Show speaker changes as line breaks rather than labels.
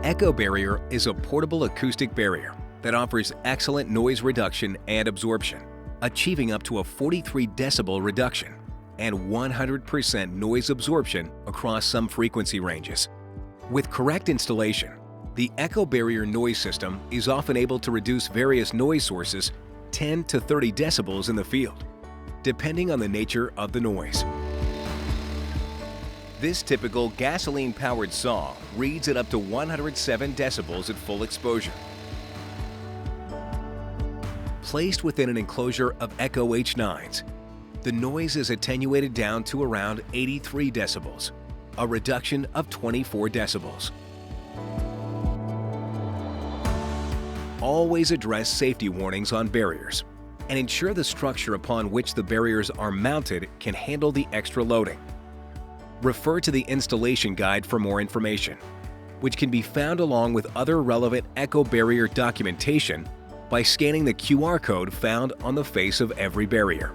Echo Barrier is a portable acoustic barrier that offers excellent noise reduction and absorption, achieving up to a 43 decibel reduction and 100% noise absorption across some frequency ranges. With correct installation, the Echo Barrier noise system is often able to reduce various noise sources 10 to 30 decibels in the field, depending on the nature of the noise. This typical gasoline-powered saw reads at up to 107 decibels at full exposure. Placed within an enclosure of Echo H9s, the noise is attenuated down to around 83 decibels, a reduction of 24 decibels. Always address safety warnings on barriers and ensure the structure upon which the barriers are mounted can handle the extra loading. Refer to the installation guide for more information, which can be found along with other relevant Echo Barrier documentation by scanning the QR code found on the face of every barrier.